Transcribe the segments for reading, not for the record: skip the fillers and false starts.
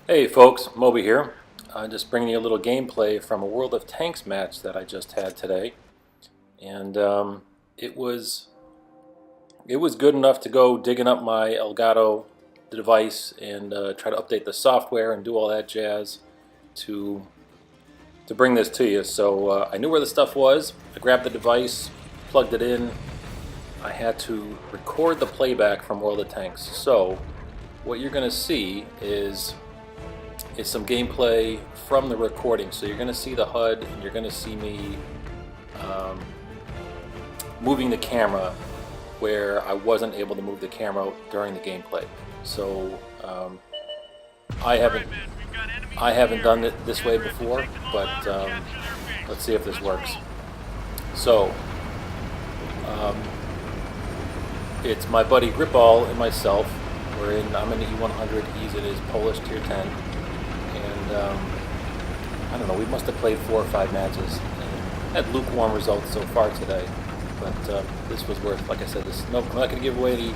Hey folks, Moby here. Just bringing you a little gameplay from a World of Tanks match that I just had today, and it was good enough to go digging up my Elgato device and try to update the software and do all that jazz to bring this to you. So I knew where the stuff was. I grabbed the device, plugged it in. I had to record the playback from World of Tanks. So what you're going to see is some gameplay from the recording. So you're going to see the HUD and you're going to see me moving the camera where I wasn't able to move the camera during the gameplay. So I haven't done it this way before, but let's see if this works. So it's my buddy Gripall and myself. I'm in the E100. He's in his Polish Tier 10. And I don't know, we must have played 4 or 5 matches and had lukewarm results so far today. But this was worth, like I said, I'm not going to give away any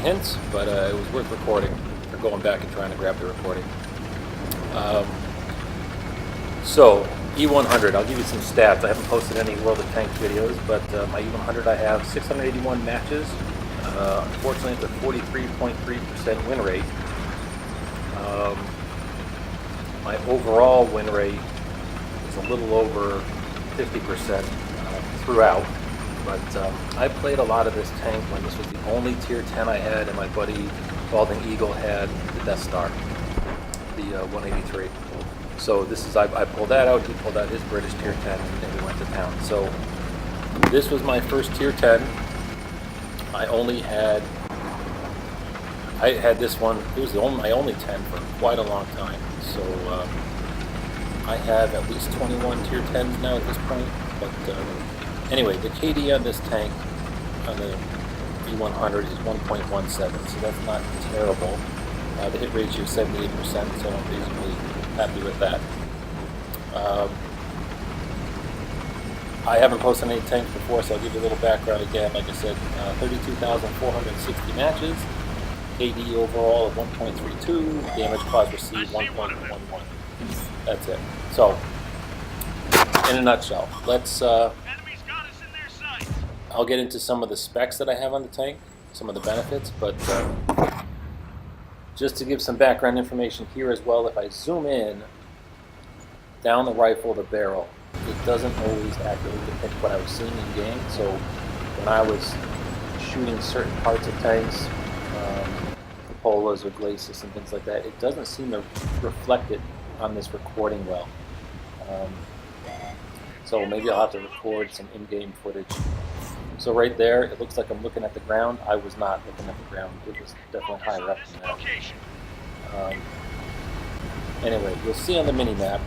hints, but it was worth recording, or going back and trying to grab the recording. So, E100, I'll give you some stats. I haven't posted any World of Tanks videos, but my E100, I have 681 matches. Unfortunately, it's a 43.3% win rate. My overall win rate is a little over 50% throughout, but I played a lot of this tank when this was the only Tier 10 I had, and my buddy Balding Eagle had the Death Star, the 183. So this is, I pulled that out, he pulled out his British Tier 10, and we went to town. So this was my first Tier 10. I had this one, it was my only 10 for quite a long time. So I have at least 21 Tier 10s now at this point. But anyway, the KD on this tank, on the E100, is 1.17, so that's not terrible. The hit ratio is 78%, so I'm reasonably happy with that. I haven't posted any tanks before, so I'll give you a little background again. Like I said, 32,460 matches. KD overall of 1.32, damage clause received 1.11. That's it. So, in a nutshell, I'll get into some of the specs that I have on the tank, some of the benefits, but just to give some background information here as well, if I zoom in down the rifle, the barrel, it doesn't always accurately depict what I was seeing in game. So when I was shooting certain parts of tanks, Cupolas or glacis and things like that, it doesn't seem to reflect it on this recording well. So maybe I'll have to record some in-game footage. So right there, it looks like I'm looking at the ground. I was not looking at the ground. It was definitely higher up than that. Anyway, you'll see on the mini-map,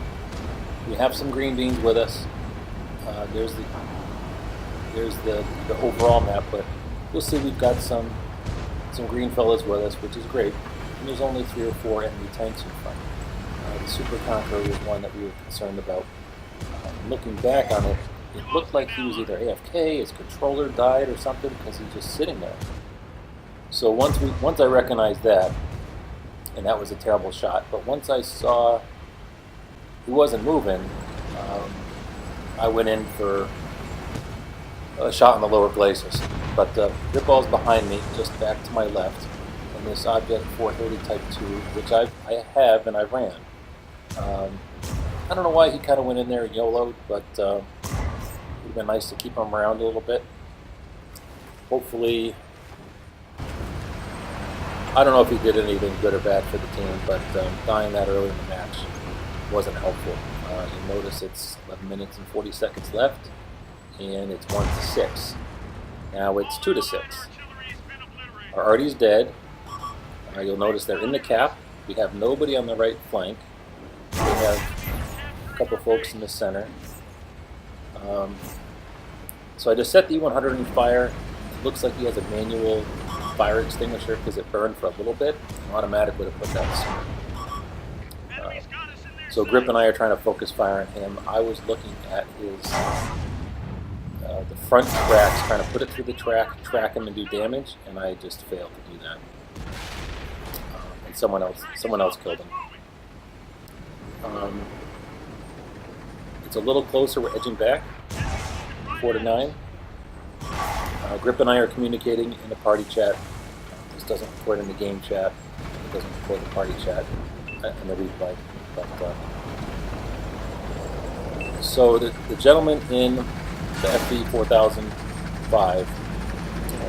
we have some green beans with us. There's the overall map, but you'll see we've got some green fellas with us, which is great. And there's only 3 or 4 enemy tanks in front. The Super Conqueror was one that we were concerned about. Looking back on it, it looked like he was either AFK, his controller died or something, because he's just sitting there. So once I recognized that, and that was a terrible shot, but once I saw he wasn't moving, I went in for a shot in the lower glacis. But Gripall's behind me, just back to my left, and this Object 430 Type 2, which I have and I ran. I don't know why he kind of went in there and YOLO'd, but it would have been nice to keep him around a little bit. Hopefully, I don't know if he did anything good or bad for the team, but dying that early in the match wasn't helpful. You'll notice it's 11 minutes and 40 seconds left, and it's 1-6. Now it's 2-6. Our arty's dead. You'll notice they're in the cap. We have nobody on the right flank. We have a couple folks in the center. So I just set the E100 in fire. It looks like he has a manual fire extinguisher because it burned for a little bit. Automatic would have put that sooner. So Grip and I are trying to focus fire on him. I was looking at his the front tracks, trying to put it through the track him and do damage, and I just failed to do that. And someone else killed him. It's a little closer. We're edging back, 4-9. Grip and I are communicating in the party chat. This doesn't record in the game chat. It doesn't record the party chat and the replay. But, so the gentleman in the FV 4005,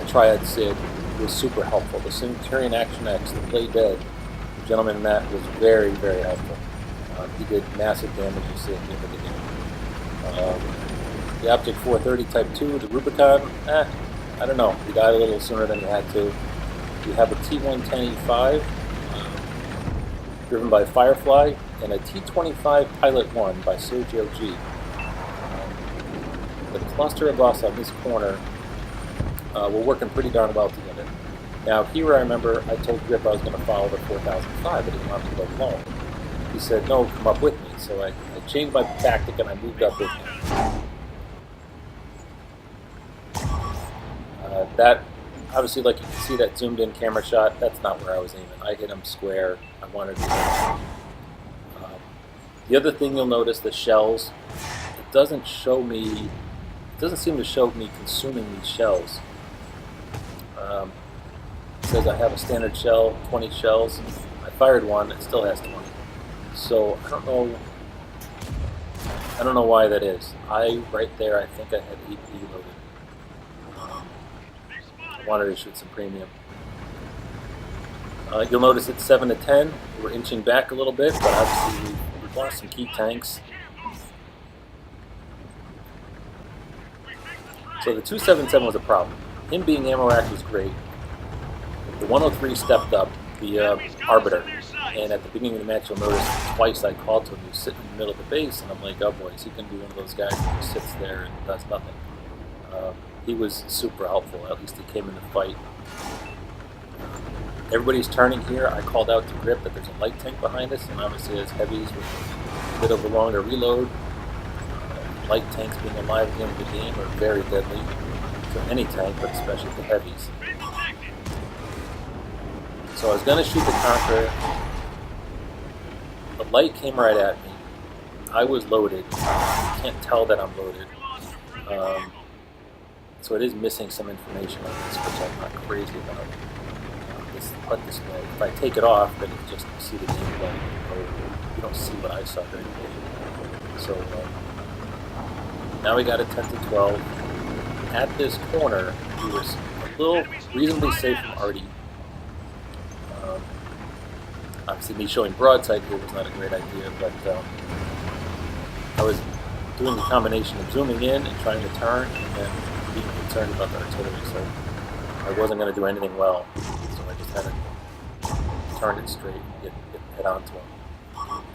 Triad Sid, was super helpful. The Centurion Action X, the Play Dead, the gentleman in that was very, very helpful. He did massive damage, you see at the end of the game. The Optic 430 Type 2, the Rubicon, I don't know. He died a little sooner than he had to. We have a T110E5 driven by Firefly, and a T25 Pilot 1 by Sergio G. The cluster of us on this corner were working pretty darn well together. Now here I remember I told Grip I was going to follow the 4005, I didn't want to go alone. He said, no, come up with me. So I changed my tactic and I moved up with him. That, obviously, like you can see that zoomed in camera shot, that's not where I was aiming. I hit him square. I wanted to hit him. The other thing you'll notice, the shells, it doesn't seem to show me consuming these shells. It says I have a standard shell, 20 shells. I fired one, it still has 20. So I don't know why that is. Right there, I think I had 8 loaded. I wanted to shoot some premium. You'll notice it's 7-10. We're inching back a little bit, but obviously we've lost some key tanks. So the 277 was a problem. Him being ammo rack was great. The 103 stepped up, the Arbiter, and at the beginning of the match you'll notice twice I called to him. He was sitting in the middle of the base, and I'm like, oh boy, is he going to be one of those guys who just sits there and does nothing? He was super helpful. At least he came in the fight. Everybody's turning here. I called out to Grip that there's a light tank behind us, and obviously there's heavies with a bit of a longer reload. Light tanks being alive at the end of the game are very deadly to any tank, but especially the heavies. So I was going to shoot the Conqueror. The light came right at me. I was loaded. You can't tell that I'm loaded. So it is missing some information on this, which I'm not crazy about. This HUD display. If I take it off, then you just see the gameplay. You don't see what I saw during the game. So now we got a 10-12. At this corner, we were a little reasonably safe from Artie. Obviously, me showing broadside here was not a great idea, but I was doing the combination of zooming in and trying to turn, and then being concerned about the artillery, so I wasn't going to do anything well. So I just had to turn it straight and get head on to him.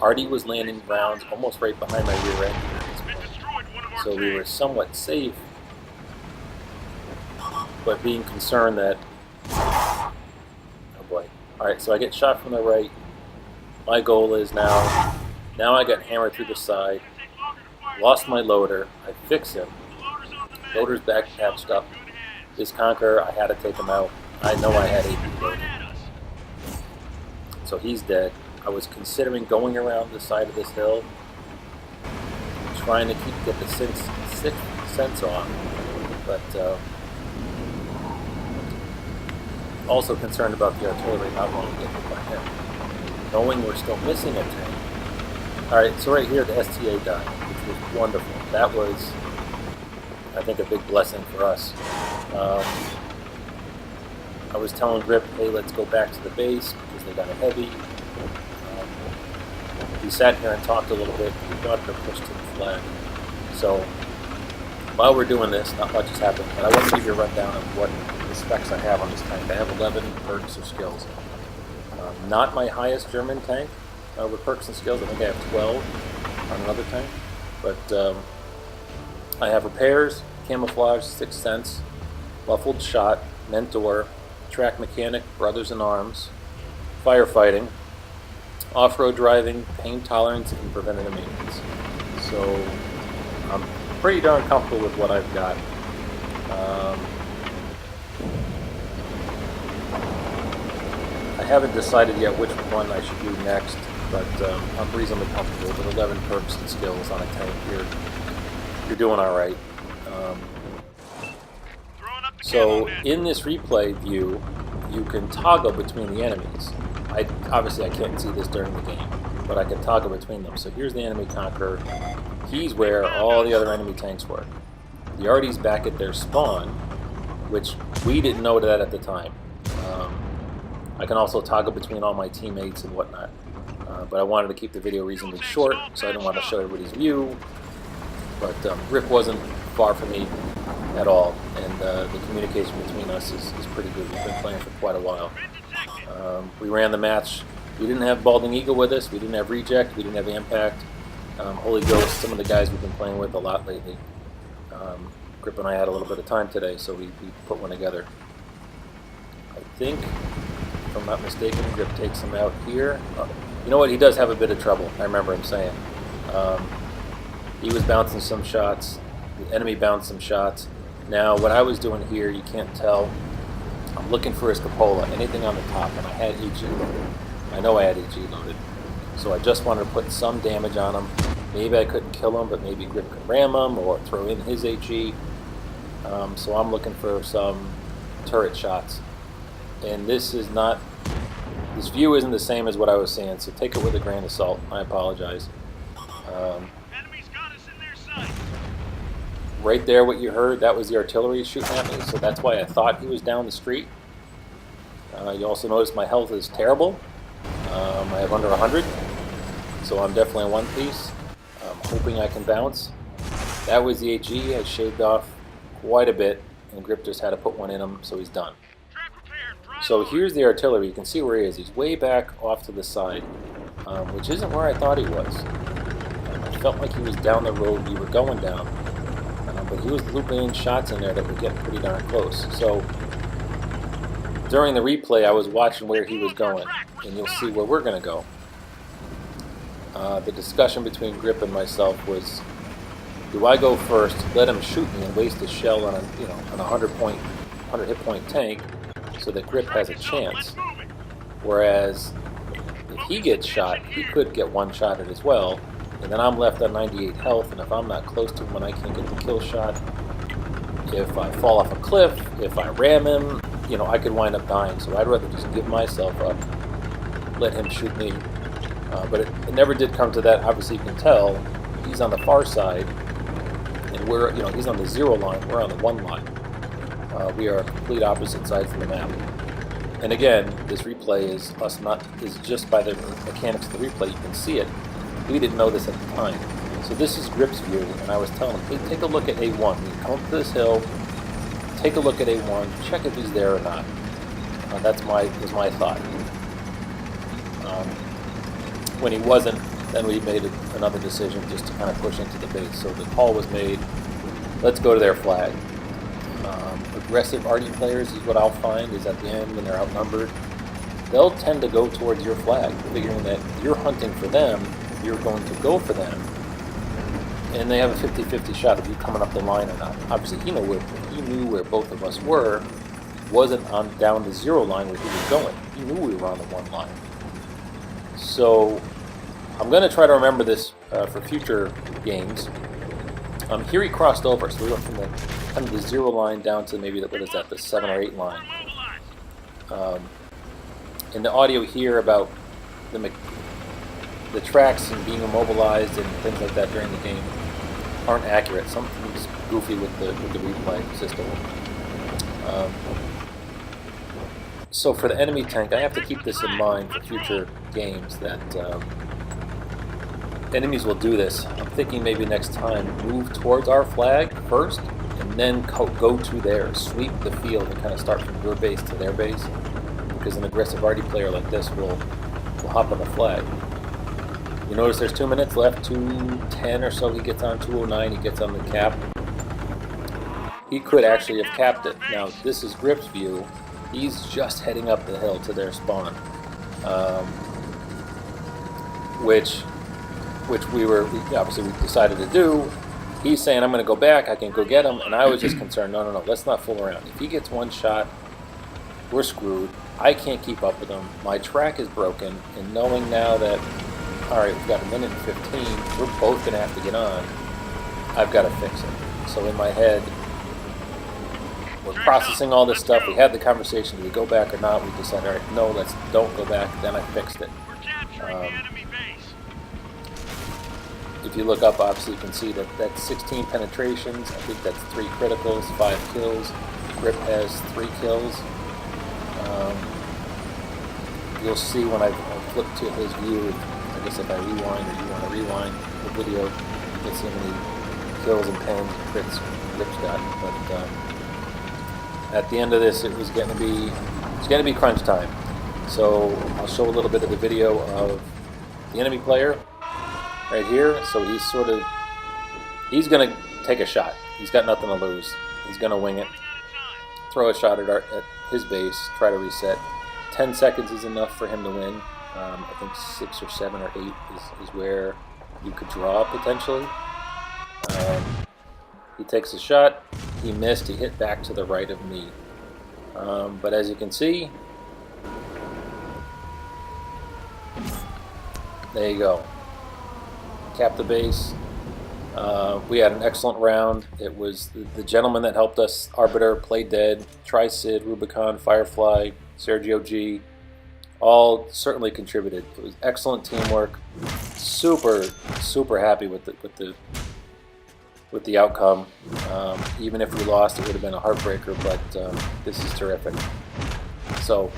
Artie was landing rounds almost right behind my rear end here at this point, so we were somewhat safe, but being concerned that, oh boy. Alright, so I get shot from the right. My goal is now I got hammered through the side, lost my loader, I fix him, loader's back patched up. This Conqueror, I had to take him out. I know I had AP loaded. So he's dead. I was considering going around the side of this hill, trying to get the sixth sense off, but also concerned about the artillery not wanting to get hit by him. Knowing we're still missing a tank. Alright, so right here the STA died, which was wonderful. That was, I think, a big blessing for us. I was telling Grip, hey, let's go back to the base because they got a heavy. We sat here and talked a little bit. We wanted to push to the flag. So while we're doing this, not much has happened, but I want to give you a rundown of what the specs I have on this tank. I have 11 perks or skills. Not my highest German tank with perks and skills. I think I have 12 on another tank. But I have repairs, camouflage, sixth sense, muffled shot, mentor, track mechanic, brothers in arms, firefighting, off-road driving, pain tolerance, and preventative maintenance. So I'm pretty darn comfortable with what I've got. I haven't decided yet which one I should do next. but I'm reasonably comfortable with 11 perks and skills on a tank. You're doing all right. So in this replay view, you can toggle between the enemies. Obviously I can't see this during the game, but I can toggle between them. So here's the enemy conqueror. He's where all the other enemy tanks were. The Arty's back at their spawn, which we didn't know that at the time. I can also toggle between all my teammates and whatnot. But I wanted to keep the video reasonably short, so I didn't want to show everybody's view. But Grip wasn't far from me at all, and the communication between us is pretty good. We've been playing for quite a while. We ran the match. We didn't have Balding Eagle with us. We didn't have Reject. We didn't have Impact. Holy Ghost, some of the guys we've been playing with a lot lately. Grip and I had a little bit of time today, so we put one together. I think, if I'm not mistaken, Grip takes him out here. You know what? He does have a bit of trouble. I remember him saying. He was bouncing some shots. The enemy bounced some shots. Now, what I was doing here, you can't tell. I'm looking for his cupola, anything on the top, and I had HE loaded. I know I had HE loaded. So I just wanted to put some damage on him. Maybe I couldn't kill him, but maybe Grip could ram him or throw in his HE. So I'm looking for some turret shots. And this view isn't the same as what I was saying, so take it with a grain of salt. I apologize. Right there, what you heard, that was the artillery shooting at me, so that's why I thought he was down the street. You also notice my health is terrible. I have under 100, so I'm definitely in one piece. I'm hoping I can bounce. That was the HE. I shaved off quite a bit, and Grip just had to put one in him, so he's done. So here's the artillery. You can see where he is. He's way back off to the side, which isn't where I thought he was. I felt like he was down the road we were going down, but he was looping in shots in there that were getting pretty darn close. So during the replay, I was watching where he was going, and you'll see where we're going to go. The discussion between Grip and myself was, do I go first, let him shoot me and waste his shell on a 100 hit point tank, so that Grip has a chance? Whereas if he gets shot, he could get one shot at as well, and then I'm left on 98 health, and if I'm not close to him when I can't get the kill shot, if I fall off a cliff, if I ram him, I could wind up dying. So I'd rather just give myself up, let him shoot me. But it never did come to that. Obviously, you can tell he's on the far side, and we're, he's on the 0 line. We're on the 1 line. We are complete opposite sides of the map. And again, this replay is just by the mechanics of the replay. You can see it. We didn't know this at the time. So this is Grip's view, and I was telling him, hey, take a look at A1. When you come up to this hill, take a look at A1, check if he's there or not. That was my thought. When he wasn't, then we made another decision just to kind of push into the base. So the call was made, let's go to their flag. Aggressive Arty players is what I'll find is at the end when they're outnumbered, they'll tend to go towards your flag, figuring that you're hunting for them, you're going to go for them, and they have a 50-50 shot of you coming up the line or not. Obviously, he knew where both of us were. Wasn't on down the 0 line where he was going. He knew we were on the 1 line. So I'm going to try to remember this for future games. Here he crossed over, so we went from the kind of the 0 line down to maybe the 7 or 8 line. In the audio here about the tracks and being immobilized and things like that during the game aren't accurate. Something's goofy with the replay system. So for the enemy tank, I have to keep this in mind for future games that enemies will do this. I'm thinking maybe next time move towards our flag first and then go to theirs. Sweep the field and kind of start from your base to their base, because an aggressive Arty player like this will hop on the flag. You notice there's 2 minutes left, 2:10 or so, he gets on 2:09, he gets on the cap. He could actually have capped it. Now, this is Grip's view. He's just heading up the hill to their spawn, which we obviously decided to do. He's saying, I'm going to go back, I can go get him, and I was just concerned, no, let's not fool around. If he gets one shot, we're screwed. I can't keep up with him. My track is broken, and knowing now that Alright, we've got a minute and 15. We're both going to have to get on. I've got to fix it. So in my head, we're processing all this stuff. We had the conversation. Do we go back or not? We decided, alright, no, don't go back. Then I fixed it. If you look up, obviously you can see that that's 16 penetrations. I think that's 3 criticals, 5 kills. Grip has 3 kills. You'll see when I flip to his view, I guess if I rewind or you want to rewind the video, you can see how many kills and pens and crits Grip's got. But at the end of this, it's going to be crunch time. So I'll show a little bit of the video of the enemy player right here. So he's going to take a shot. He's got nothing to lose. He's going to wing it, throw a shot at his base, try to reset. 10 seconds is enough for him to win. I think 6 or 7 or 8 is where you could draw potentially. He takes a shot. He missed. He hit back to the right of me. But as you can see, there you go. Cap the base. We had an excellent round. It was the gentleman that helped us, Arbiter, Play Dead, Tri-Sid, Rubicon, Firefly, Sergio G, all certainly contributed. It was excellent teamwork. Super happy with the outcome. Even if we lost, it would have been a heartbreaker, but this is terrific. So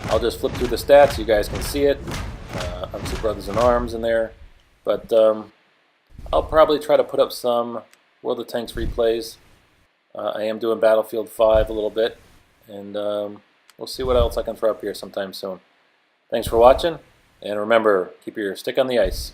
I'll just flip through the stats. You guys can see it. Obviously Brothers in Arms in there, but I'll probably try to put up some World of Tanks replays. I am doing Battlefield 5 a little bit, and we'll see what else I can throw up here sometime soon. Thanks for watching, and remember, keep your stick on the ice.